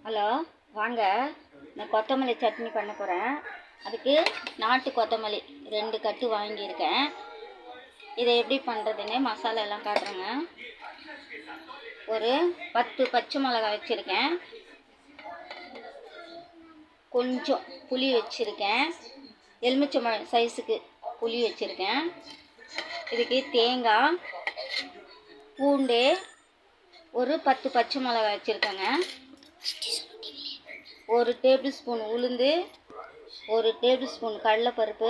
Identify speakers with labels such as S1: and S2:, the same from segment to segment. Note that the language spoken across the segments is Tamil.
S1: ஹலோ, வாங்க. நான் கொத்தமல்லி சட்னி பண்ண போகிறேன். அதுக்கு நாட்டு கொத்தமல்லி 2 கட்டு வாங்கியிருக்கேன். இதை எப்படி பண்ணுறதுன்னு மசாலா எல்லாம் காட்டுறேங்க. ஒரு 10 பச்சை மிளகாய் வச்சுருக்கேன். கொஞ்சம் புளி வச்சுருக்கேன். எலுமிச்சம்பழம் சைஸுக்கு புளி வச்சுருக்கேன். இதுக்கு தேங்காய், பூண்டு, ஒரு 10 பச்சை மிளகாய் வச்சுருக்கேங்க. 1 டேபிள் ஸ்பூன் உளுந்து, 1 டேபிள் ஸ்பூன் கடலைப்பருப்பு,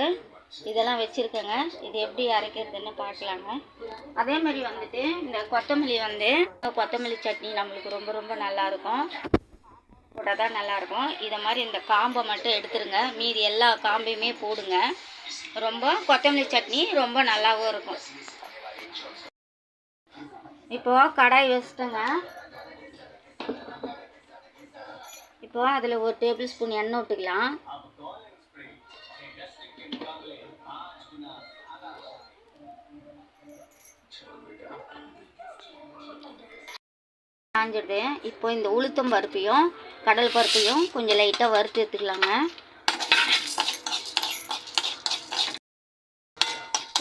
S1: இதெல்லாம் வச்சுருக்கேங்க. இது எப்படி அரைக்கிறதுன்னு பார்க்கலாங்க. அதே மாதிரி வந்துட்டு இந்த கொத்தமல்லி சட்னி நம்மளுக்கு ரொம்ப ரொம்ப நல்லாயிருக்கும். போட்டால் தான் நல்லாயிருக்கும். இதை மாதிரி இந்த காம்பை மட்டும் எடுத்துருங்க. மீதி எல்லா காம்பையுமே போடுங்க. கொத்தமல்லி சட்னி ரொம்ப நல்லாவும் இருக்கும். இப்போது கடாய் வச்சுட்டேங்க. இப்போ அதில் 1 டேபிள் ஸ்பூன் எண்ணெய் விட்டுக்கலாம். காஞ்சிடுது. இப்போ இந்த உளுத்தம் பருப்பையும் கடல் பருப்பையும் கொஞ்சம் லைட்டாக வறுத்து எடுத்துக்கலாங்க.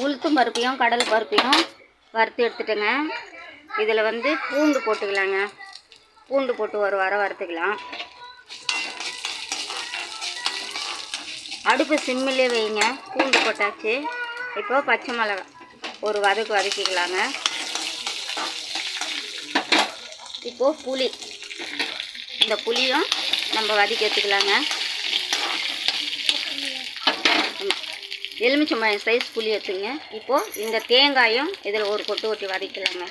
S1: உளுத்தம் பருப்பையும் கடல் பருப்பையும் வறுத்து எடுத்துட்டேங்க. இதில் பூண்டு போட்டுக்கலாங்க. பூண்டு போட்டு ஒரு வறுத்துக்கலாம். அடுப்பு சிம்மிலே வைங்க. பூண்டு போட்டாச்சு. இப்போ பச்சை மிளகாய் ஒரு வதக்கிக்கலாங்க. இப்போது புளி, இந்த புளியும் நம்ம வதக்கி எடுத்துக்கலாங்க. எலுமிச்சம்பழம் சைஸ் புளி எடுத்துங்க. இப்போது இந்த தேங்காயும் இதில் ஒரு கொட்டு ஊற்றி வதக்கலாங்க.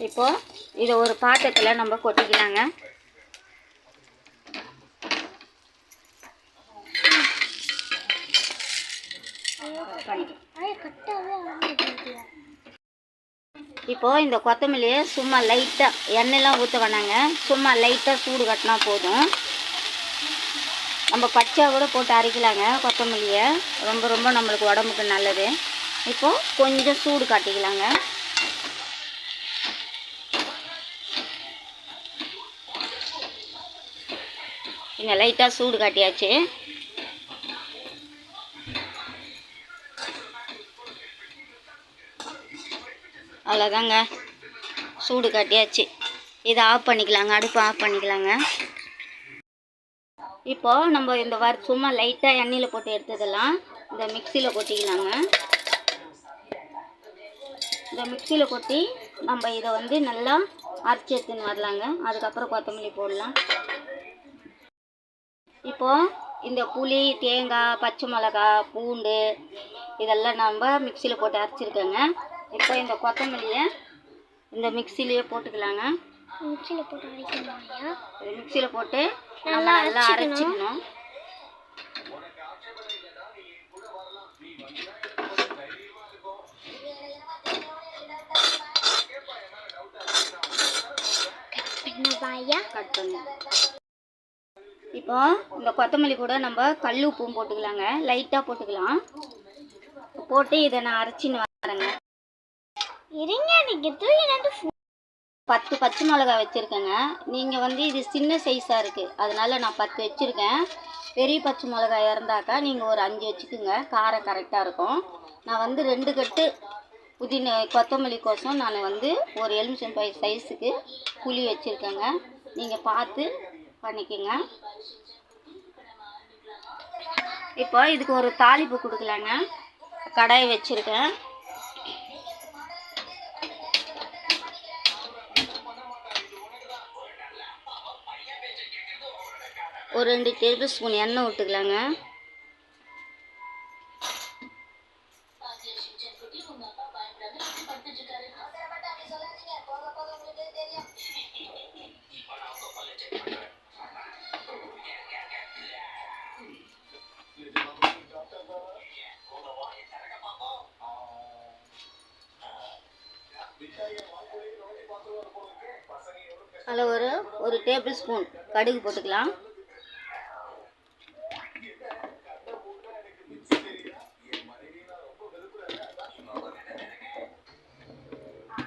S1: இப்போது இதை ஒரு பாத்திரத்தில் நம்ம கொட்டிக்கலாங்க. இப்போது இந்த கொத்தமல்லியை சும்மா லைட்டாக எண்ணெயெலாம் ஊற்ற வேணாங்க. சும்மா லைட்டாக சூடு கட்டினா போதும். நம்ம பச்சை கூட போட்டு அரைக்கலாங்க. கொத்தமல்லியை ரொம்ப ரொம்ப நம்மளுக்கு உடம்புக்கு நல்லது. இப்போது கொஞ்சம் சூடு காட்டிக்கலாங்க. இங்கே லைட்டாக சூடு காட்டியாச்சு. அவ்வளோதாங்க, சூடு காட்டியாச்சு. இதை ஆஃப் பண்ணிக்கலாங்க. அடுப்பு ஆஃப் பண்ணிக்கலாங்க. இப்போது நம்ம இந்த சும்மா லைட்டாக எண்ணெயில் போட்டு எடுத்ததெல்லாம் இந்த மிக்சியில் கொட்டிக்கலாங்க. இந்த மிக்சியில் கொட்டி நம்ம இதை நல்லா அரைச்சி எடுத்துன்னு வரலாங்க. அதுக்கப்புறம் கொத்தமல்லி போடலாம். இப்போது இந்த புளி, தேங்காய், பச்சை மிளகாய், பூண்டு இதெல்லாம் நம்ம மிக்சியில் போட்டு அரைச்சிருக்கோங்க. இப்போ இந்த கொத்தமல்லியை இந்த மிக்சிலேயே போட்டுக்கலாங்க. மிக்சியில் போட்டு அரைக்கணும். மிக்சியில் போட்டு நல்லா அரைச்சிக்கணும். கட் பண்ணி இப்போ இந்த கொத்தமல்லி கூட நம்ம கல் உப்பும் போட்டுக்கலாங்க. லைட்டாக போட்டுக்கலாம். போட்டு இதை நான் அரைச்சின்னு வரேங்க. 10 பச்சை மிளகாய் வச்சுருக்கேங்க. நீங்கள் இது சின்ன சைஸாக இருக்குது, அதனால நான் 10 வச்சுருக்கேன். பெரிய பச்சை மிளகாய் இருந்தாக்கா நீங்கள் ஒரு 5 வச்சுக்கோங்க. காரம் கரெக்டாக இருக்கும். நான் 2 கட்டு புதினா கொத்தமல்லி கோசம் நான் ஒரு எலுமிச்சம்பழம் சைஸுக்கு புளி வச்சுருக்கேங்க. நீங்கள் பார்த்து பண்ணிக்கோங்க. இப்போ இதுக்கு ஒரு தாளிப்பு கொடுக்கலாங்க. கடாய் வச்சுருக்கேன். ஒரு 2 டேபிள் ஸ்பூன் எண்ணெய் விட்டுக்கலாங்க. அதில் ஒரு டேபிள் ஸ்பூன் கடுகு போட்டுக்கலாம்.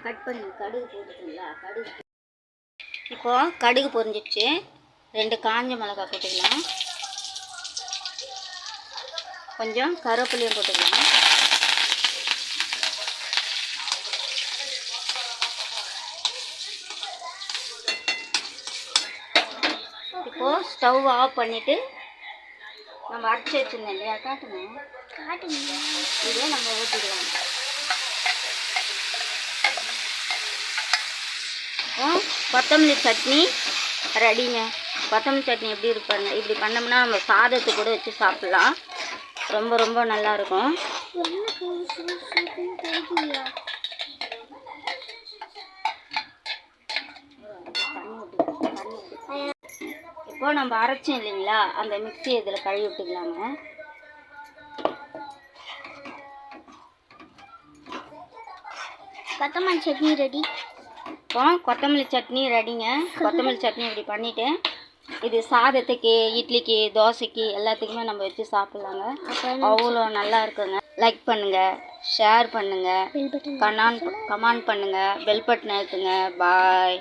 S1: கட் பண்ணி கடுகு போட்டுக்கீங்களா? கடுகு இப்போது கடுகு பொரிஞ்சிடுச்சு. 2 காஞ்ச மிளகாய் போட்டுக்கலாம். கொஞ்சம் கருவேப்பிலையும் போட்டுக்கலாம். இப்போது ஸ்டவ் ஆஃப் பண்ணிவிட்டு நம்ம அரைச்சி வச்சுருந்தோம் இல்லையா, காட்டுங்க இதே நம்ம ஊற்றிக்கலாம். கொத்தமல்லி சட்னி ரெடிங்க. கொத்தமல்லி சட்னி எப்படி இருப்பாங்க, இப்படி பண்ணோம்னா நம்ம சாதத்துக்கு கூட வச்சு சாப்பிட்லாம். ரொம்ப ரொம்ப நல்லாயிருக்கும். இப்போ நம்ம அரைச்சோம் இல்லைங்களா, அந்த மிக்ஸி இதில் கழுவி விட்டுக்கலாங்க. கொத்தமல்லி சட்னி ரெடி. இப்போ கொத்தமல்லி சட்னி ரெடிங்க. கொத்தமல்லி சட்னி இப்படி பண்ணிவிட்டு இது சாதத்துக்கு, இட்லிக்கு, தோசைக்கு எல்லாத்துக்குமே நம்ம வச்சு சாப்பிட்லாங்க. அவ்வளோ நல்லா இருக்குங்க. லைக் பண்ணுங்கள், ஷேர் பண்ணுங்கள், கமெண்ட் பண்ணுங்கள், பெல் பட்டன் அழுத்துங்க. பாய்.